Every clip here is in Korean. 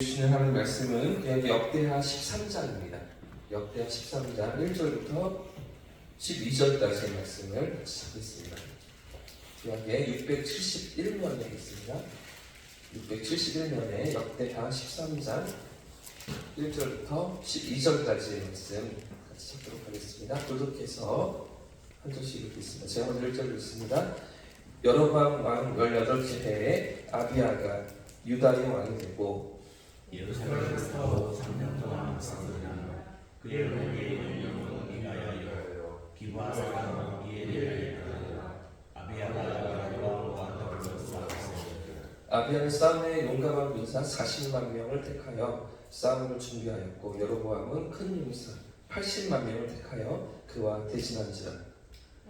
주시는 하나님 말씀은 구약의 역대하 13장입니다. 역대하 13장 1절부터 12절까지의 말씀을 같이 하겠습니다. 구약의 671년에 있습니다. 671년에 역대하 13장 1절부터 12절까지의 말씀 같이 찾도록 하겠습니다. 교독해서 한 절씩 읽겠습니다. 제가 먼저 1절 읽습니다. 여로보암 왕 18째 해에 아비야가 유다의 왕이 되고 예루살렘에서 3년 동안 사느니라. 그의 후계에 영웅이 가야여 기브아 사람 이엘이 가야 아비야가 여로보암과 더불어 싸웠으니 아비야는 싸움에 용감한 군사 40만 명을 택하여 싸움을 준비하였고 여로보암은 큰 용사 80만 명을 택하여 그와 대진한지라.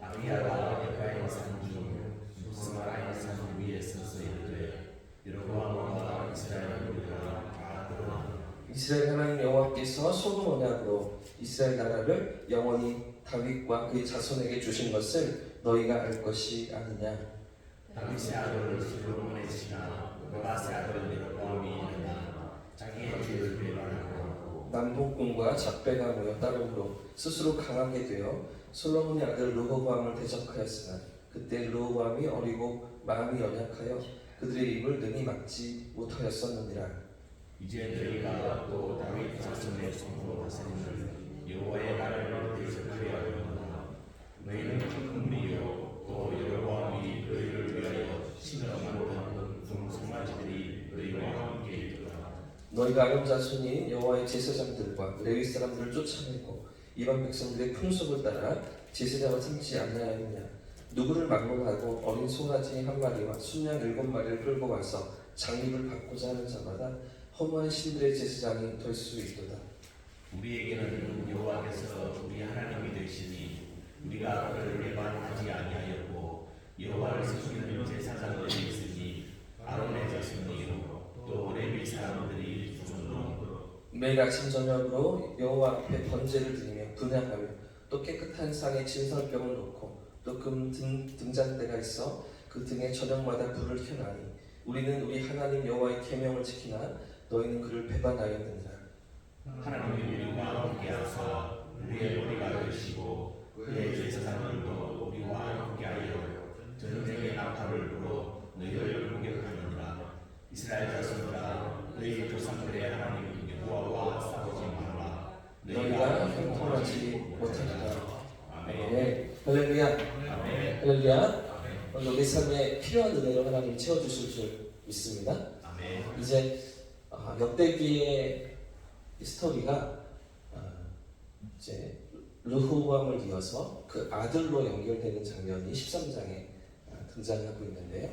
아비야가 에프라임 산중 스마라임 산 위에 서서 이르되 여로보암과 이스라엘 무리가 이스라엘 하나님 여호와께서 소금 언약으로 이스라엘 나라를 영원히 다윗과 그의 자손에게 주신 것을 너희가 알 것이 아니냐. 다윗의 아들 솔로몬의 지나 느바스의 아들 여로보암이 일어나 자기의 죄를 배반하고 남복군과 적배가 모여 따름으로 스스로 강하게 되어 솔로몬의 아들 르호보암을 대적하였으나 그때 르호보암이 어리고 마음이 연약하여 그들의 입을 능히 막지 못하였었느니라. 이제 너희가 또 다윗 자손의 손으로 다스리는 여호와의 나라를 대적하려 하려느냐. 너희는 큰 무리요 또 여로보암이 너희를 위하여 신으로 만든 궁송아지들이 너희와 함께 있도다. 너희가 아론 자손인 여호와의 제사장들과 레위 사람들을 쫓아내고 이방 백성들의 풍속을 따라 제사장을 삼지 아니하였느냐. 누구를 막론하고 어린 송아지 한 마리와 순양 7마리를 끌고 와서 장립을 받고자 하는 자마다 허무한 신들의 제사장이 될 수 있도다. 우리에게는 여호와께서 우리 하나님이 되시니 우리가 그를 배반하지 아니하였고 여호와를 섬기는 제사장들이 있으니 아론의 자손이요 또 레위 사람들이 주로 매일 아침 저녁으로 여호와 앞에 번제를 드리며 분향하며 또 깨끗한 상에 진설병을 놓고 또 금 등잔대가 있어 그 등에 저녁마다 불을 켜나니 우리는 우리 하나님 여호와의 계명을 지키나 너희는 그를 배반하였느니라. 하나님이 우리와 함께하사 우리의 머리가 되시고 그의 제사장들도 우리와 함께하여 전쟁의 나팔을 불어 너희를 공격하느니라. 이스라엘 자손들아 너희 조상들의 하나님 여호와와 싸우지 말라. 너희가 형통하지 못하리라. 아멘. 네, 할렐루야. 아멘. 할렐루야. 오늘 우리 삶에 필요한 은혜로 하나님 채워주실 줄 믿습니다. 아멘. 이제 역대기의 스토리가 이제 르호보암을 이어서 그 아들로 연결되는 장면이 13장에 등장하고 있는데요.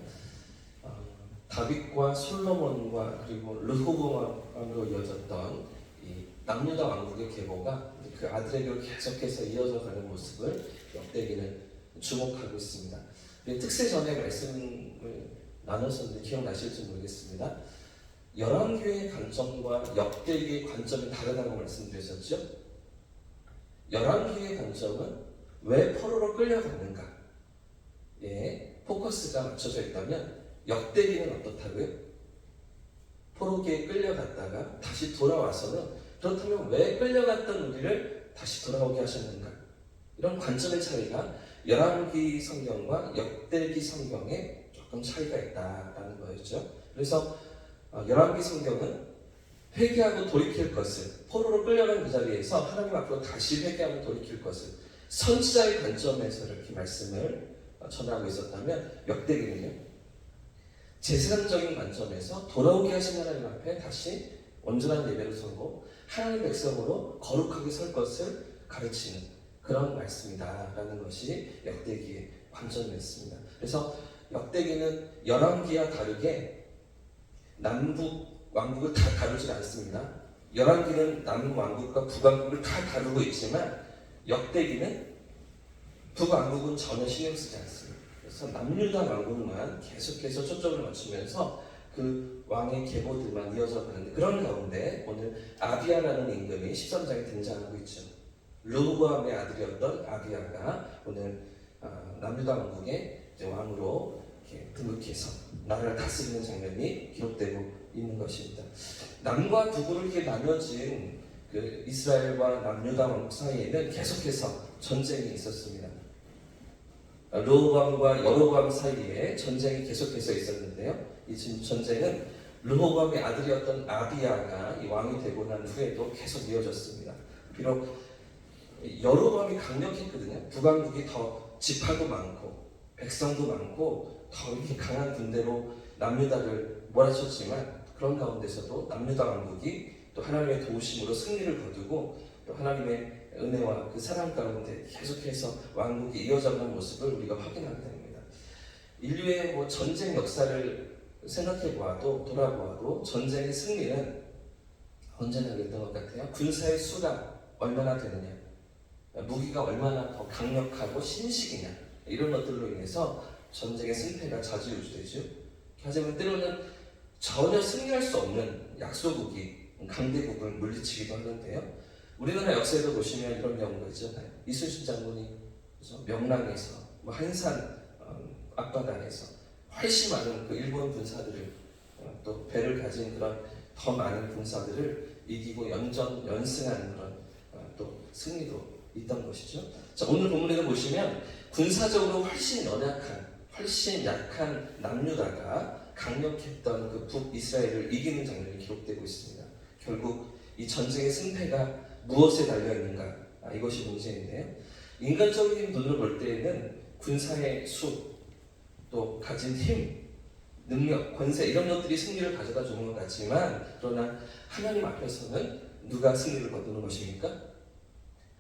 다윗과 솔로몬과 그리고 르호보암으로 이어졌던 이 남유다 왕국의 계보가 그 아들에게로 계속해서 이어져 가는 모습을 역대기는 주목하고 있습니다. 특세 전에 말씀을 나눴었는데 기억나실지 모르겠습니다. 열왕기의 관점과 역대기의 관점이 다르다고 말씀드렸었죠. 열왕기의 관점은 왜 포로로 끌려갔는가 포커스가 맞춰져 있다면 역대기는 어떻다고요? 포로기에 끌려갔다가 다시 돌아와서는 그렇다면 왜 끌려갔던 우리를 다시 돌아오게 하셨는가? 이런 관점의 차이가 열왕기 성경과 역대기 성경에 조금 차이가 있다라는 거였죠. 그래서 열왕기 성경은 회개하고 돌이킬 것을, 포로로 끌려간 그 자리에서 하나님 앞으로 다시 회개하고 돌이킬 것을 선지자의 관점에서 이렇게 말씀을 전하고 있었다면 역대기는요, 제사장적인 관점에서 돌아오게 하신 하나님 앞에 다시 온전한 예배를 서고 하나님 백성으로 거룩하게 설 것을 가르치는 그런 말씀이다라는 것이 역대기의 관점이었습니다. 그래서 역대기는 열왕기와 다르게 남북 왕국을 다 다루지 않습니다. 열왕기는 남북 왕국과 북왕국을 다 다루고 있지만 역대기는 북왕국은 전혀 신경 쓰지 않습니다. 그래서 남유다 왕국만 계속해서 초점을 맞추면서 그 왕의 계보들만 이어져 가는데 그런 가운데 오늘 아비야라는 임금이 13장에 등장하고 있죠. 르호보암의 아들이었던 아비야가 오늘 남유다 왕국의 왕으로 등극해서 나라를 다스리는 장면이 기록되고 있는 것입니다. 남과 북으로 이렇게 나눠진 그 이스라엘과 남유다 왕국 사이에는 계속해서 전쟁이 있었습니다. 르호보암과 여로보암 사이에 전쟁이 계속해서 있었는데요. 이 전쟁은 르호보암의 아들이었던 아비야가 이 왕이 되고 난 후에도 계속 이어졌습니다. 비록 여로보암이 강력했거든요. 북왕국이 더 지파도 많고 백성도 많고 더 이렇게 강한 군대로 남유다를 몰아쳤지만 그런 가운데서도 남유다 왕국이 또 하나님의 도우심으로 승리를 거두고 또 하나님의 은혜와 그 사랑 가운데 계속해서 왕국이 이어져가는 모습을 우리가 확인하게 됩니다. 인류의 전쟁 역사를 생각해 보아도 돌아보아도 전쟁의 승리는 언제나 그랬던 것 같아요. 군사의 수가 얼마나 되느냐, 무기가 얼마나 더 강력하고 신식이냐, 이런 것들로 인해서 전쟁의 승패가 좌지우지되죠. 하지만 때로는 전혀 승리할 수 없는 약소국이 강대국을 물리치기도 하는데요. 우리나라 역사에도 보시면 이런 경우가 있잖아요. 이순신 장군이 명랑에서 한산 앞바다에서 훨씬 많은 그 일본 군사들을 또 배를 가진 그런 더 많은 군사들을 이기고 연승하는 그런 또 승리도 있던 것이죠. 자, 오늘 본문에도 보시면 군사적으로 훨씬 연약한, 훨씬 약한 남유다가 강력했던 그 북이스라엘을 이기는 장면이 기록되고 있습니다. 결국 이 전쟁의 승패가 무엇에 달려있는가? 이것이 문제인데요. 인간적인 눈으로 볼 때에는 군사의 수, 또 가진 힘, 능력, 권세 이런 것들이 승리를 가져다 주는 것 같지만 그러나 하나님 앞에서는 누가 승리를 거두는 것입니까?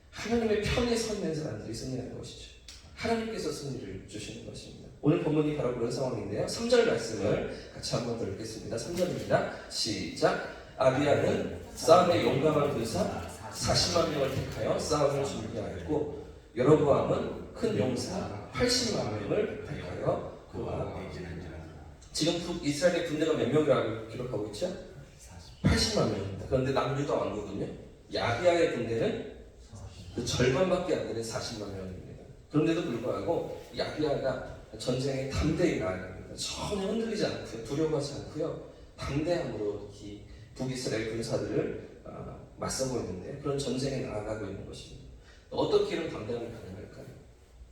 하나님의 편에 서 있는 사람들이 승리하는 것이죠. 하나님께서 승리를 주시는 것입니다. 오늘 본문이 바로 그런 상황인데요. 3절 말씀을 같이 한번 더 읽겠습니다. 3절입니다. 시작. 아비야는 싸움에 용감한 군사 40만 명을 택하여 싸움을 준비하였고 여로보암은 큰 용사 80만 명을 택하여 그와 지금 북이스라엘의 군대가 몇 명이라고 기록하고 있죠? 80만 명입니다. 그런데 남유다 왕국은요, 아비야의 군대는 그 절반밖에 안 되는 40만 명입니다. 그런데도 불구하고 아비야가 전쟁에 담대히 나아갑니다. 전혀 흔들리지 않고요, 두려워하지 않고요, 담대함으로 이 북이스라엘 군사들을 맞서고 있는데 그런 전쟁에 나아가고 있는 것입니다. 어떻게 이런 담대함이 가능할까요?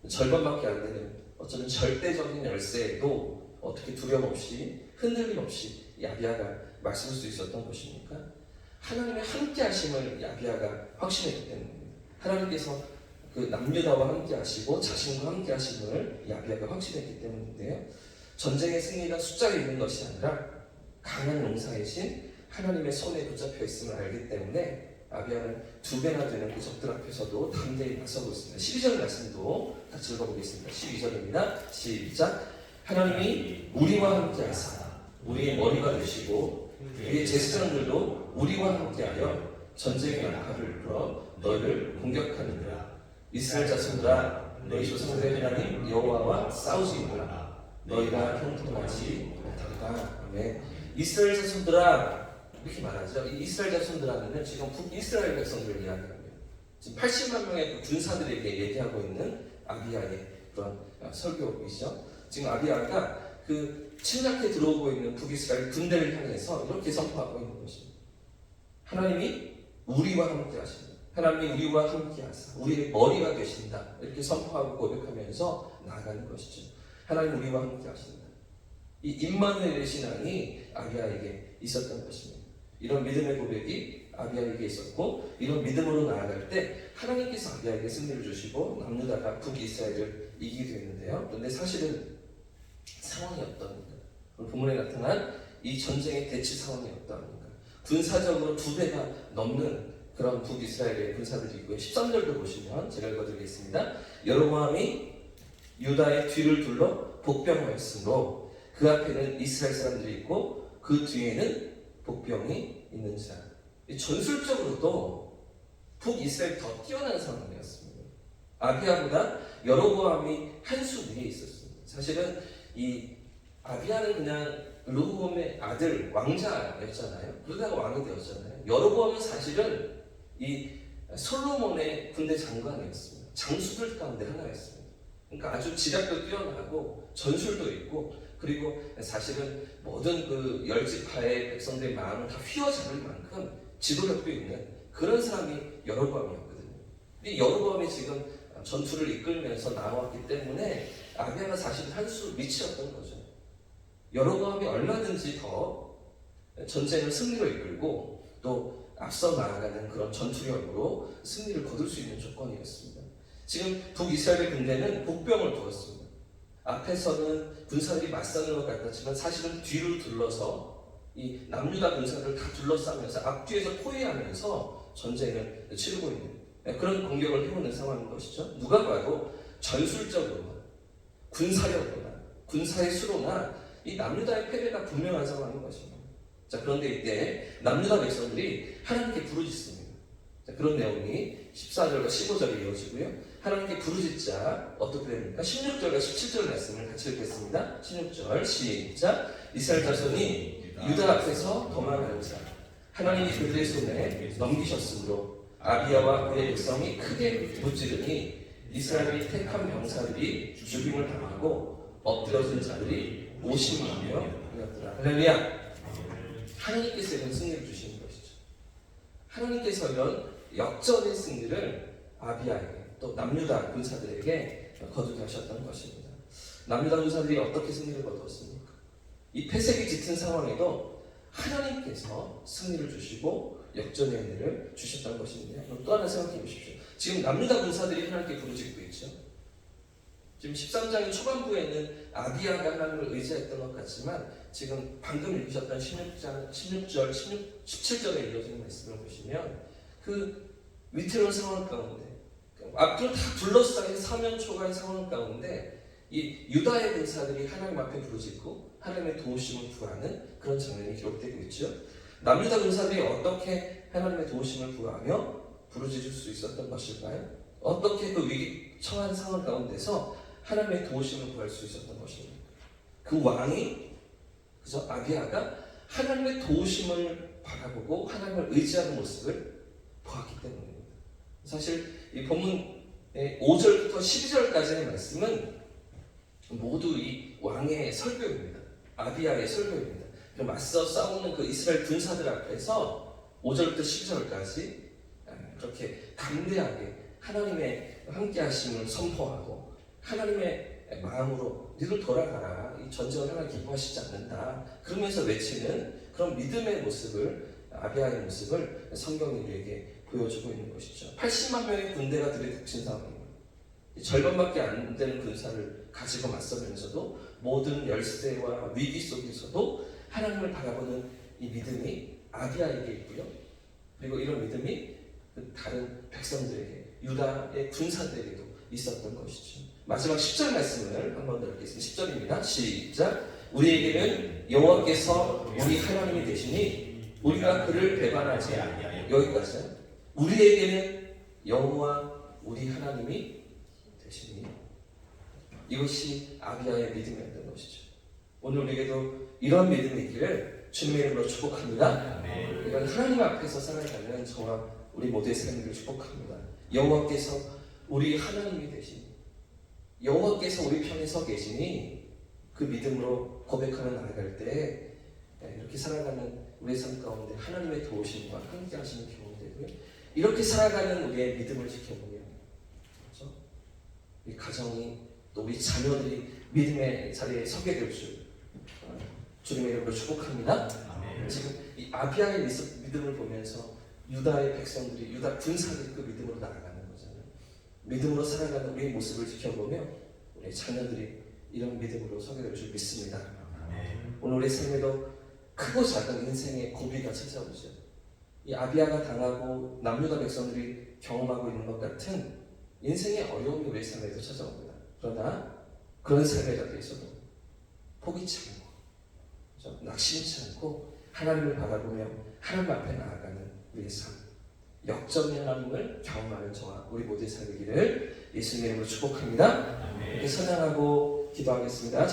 절반밖에 안 되는 어쩌면 절대적인 열세에도 어떻게 두려움 없이 흔들림 없이 아비야가 맞설 수 있었던 것입니까? 하나님의 함께 하심을 아비야가 확신했기 때문입니다. 하나님께서 그 남유다와 함께 하시고 자신과 함께 하심을 아비야가 확신했기 때문인데요. 전쟁의 승리가 숫자에 있는 것이 아니라 강한 용사이신 하나님의 손에 붙잡혀 있음을 알기 때문에 아비야는 2배나 되는 그 적들 앞에서도 담대히 맞서고 있습니다. 12절 말씀도 같이 읽어보겠습니다. 12절입니다. 시작. 하나님이 우리와 함께 하사 우리의 머리가 되시고 우리의 제사장들도 우리와 함께하여 전쟁의 나팔을 불어 너희를 공격하느니라. 이스라엘 자손들아 너희 조상들의 하나님 여호와와 싸우지마라. 너희가 형통하지 못하리라. 아멘. 이스라엘 자손들아 이렇게 말하죠. 이 이스라엘 자손들하면은 지금 북이스라엘 백성들을 이야기합니다. 지금 80만 명의 그 군사들에게 얘기하고 있는 아비야의 그런 설교이죠. 지금 아비야가 그 침략해 들어오고 있는 북이스라엘 군대를 향해서 이렇게 선포하고 있는 것입니다. 하나님이 우리와 함께 하신다. 하나님이 우리와 함께 하사 우리의 머리가 되신다. 이렇게 선포하고 고백하면서 나아가는 것이죠. 하나님 우리와 함께 하신다. 이 임마누엘의 신앙이 아비야에게 있었던 것입니다. 이런 믿음의 고백이 아비야에게 있었고 이런 믿음으로 나아갈 때 하나님께서 아비야에게 승리를 주시고 남유다가 북이스라엘을 이기게 되는데요. 그런데 사실은 상황이 어떠합니까? 본문에 나타난 이 전쟁의 대치 상황이 어떠합니까? 군사적으로 2배가 넘는 그런 북이스라엘의 군사들이 있고요. 13절도 보시면 제가 읽어드리겠습니다. 여로보암이 유다의 뒤를 둘러 복병하였으므로 그 앞에는 이스라엘 사람들이 있고 그 뒤에는 복병이 있는지라. 전술적으로도 북이스라엘이 더 뛰어난 상황이었습니다. 아비야보다 여로보암이 한 수 위에 있었습니다. 사실은 이 아비야는 그냥 르호보암의 아들 왕자였잖아요. 그러다가 왕이 되었잖아요. 여로보암은 사실은 이 솔로몬의 군대 장관이었습니다. 장수들 가운데 하나였습니다. 그러니까 아주 지략도 뛰어나고 전술도 있고 그리고 사실은 모든 그 열지파의 백성들의 마음을 다 휘어잡을 만큼 지도력도 있는 그런 사람이 여로보암이었거든요. 이 여로보암이 지금 전투를 이끌면서 나왔기 때문에 아비야가 사실 한 수 밑이었던 거죠. 여로보암이 얼마든지 더 전쟁을 승리로 이끌고 또 앞서 나아가는 그런 전투력으로 승리를 거둘 수 있는 조건이었습니다. 지금 북이스라엘 군대는 복병을 두었습니다. 앞에서는 군사들이 맞서는 것 같았지만 사실은 뒤를 둘러서 이 남유다 군사들을 다 둘러싸면서 앞뒤에서 포위하면서 전쟁을 치르고 있는 그런 공격을 해오는 상황인 것이죠. 누가 봐도 전술적으로나 군사력으로나 군사의 수로나 이 남유다의 패배가 분명한 상황인 것입니다. 자, 그런데 이때 남유다 백성들이 하나님께 부르짖습니다. 자, 그런 내용이 14절과 15절에 이어지고요. 하나님께 부르짖자 어떻게 됩니까? 16절과 17절 말씀을 같이 읽겠습니다. 16절 시작. 이스라엘 자손이 유다 앞에서 도망하는 자 하나님이 그들의 손에 넘기셨으므로 아비야와 그의 백성이 크게 무찌르니 이스라엘이 택한 병사들이 죽임을 당하고 엎드러진 자들이 50만여 되었더라. 할렐루야. 하나님께서 이런 승리를 주시는 것이죠. 하나님께서 이런 역전의 승리를 아비야에게 또 남유다 군사들에게 거두게 하셨던 것입니다. 남유다 군사들이 어떻게 승리를 거두었습니까? 이 패색이 짙은 상황에도 하나님께서 승리를 주시고 역전의 은혜를 주셨던 것입니다. 그럼 또 하나 생각해 보십시오. 지금 남유다 군사들이 하나님께 부르짖고 있죠. 지금 13장의 초반부에는 아비야가 하나님을 의지했던 것 같지만 지금 방금 읽으셨던 16절, 17절에 이어지는 말씀을 보시면 그 위태로운 상황 가운데 앞으로 다 둘러싸인 사면초가의 상황 가운데 이 유다의 군사들이 하나님 앞에 부르짖고 하나님의 도우심을 구하는 그런 장면이 기록되고 있죠. 남유다 군사들이 어떻게 하나님의 도우심을 구하며 부르짖을 수 있었던 것일까요? 어떻게 그 위기처한 상황 가운데서 하나님의 도우심을 구할 수 있었던 것입니다. 그 왕이 그래서 아비야가 하나님의 도우심을 바라보고 하나님을 의지하는 모습을 보았기 때문입니다. 사실 이 본문 5절부터 12절까지의 말씀은 모두 이 왕의 설교입니다. 아비야의 설교입니다. 맞서 싸우는 그 이스라엘 군사들 앞에서 5절부터 12절까지 그렇게 담대하게 하나님의 함께하심을 선포하고 하나님의 마음으로 너희들 돌아가라. 이 전쟁을 하나님 기뻐하시지 않는다. 그러면서 외치는 그런 믿음의 모습을 아비야의 모습을 성경이 우리에게 보여주고 있는 것이죠. 80만 명의 군대가 들이닥친 상황입니다. 절반밖에 안 되는 군사를 가지고 맞서면서도 모든 열세와 위기 속에서도 하나님을 바라보는 이 믿음이 아비야에게 있고요. 그리고 이런 믿음이 다른 백성들에게 유다의 군사들에게도 있었던 것이죠. 마지막 10절 말씀을 한번 더 읽겠습니다. 10절입니다. 시작. 우리에게는 여호와께서 우리 하나님이 되시니 우리가 그를 배반하지 아니하여. 여기까지요. 우리에게는 여호와 우리 하나님이 되시니 이것이 아비야의 믿음이었던 것이죠. 오늘 우리에게도 이런 믿음이 있기를 주님의 이름으로 축복합니다. 이런 하나님 앞에서 살아가는 저와 우리 모두의 삶을 축복합니다. 여호와께서 우리 하나님이 되시니 여호와께서 우리 편에 서 계시니 그 믿음으로 고백하며 나아갈 때 이렇게 살아가는 우리의 삶 가운데 하나님의 도우심과 함께 하시는 경험이 되고요. 이렇게 살아가는 우리의 믿음을 지켜보며 그렇죠? 우리 가정이 또 우리 자녀들이 믿음의 자리에 서게 될 줄 주님의 이름으로 축복합니다. 지금 이 아비야의 믿음을 보면서 유다의 백성들이 유다 군사들이 그 믿음으로 나아가는 거잖아요. 믿음으로 살아가는 우리의 모습을 지켜보며 우리 자녀들이 이런 믿음으로 서게 될 줄 믿습니다. 오늘 우리 삶에도 크고 작은 인생의 고비가 찾아오죠. 이 아비야가 당하고 남유다 백성들이 경험하고 있는 것 같은 인생의 어려움이 우리 삶에도 찾아옵니다. 그러나 그런 삶에 gat에서도 포기치 않고 낙심치 않고 하나님을 바라보며 하나님 앞에 나아가는 우리의 삶, 역전의 하나님을 경험하는 저와 우리 모두의 삶이기를 예수님의 이름으로 축복합니다. 이렇게 찬양하고 기도하겠습니다.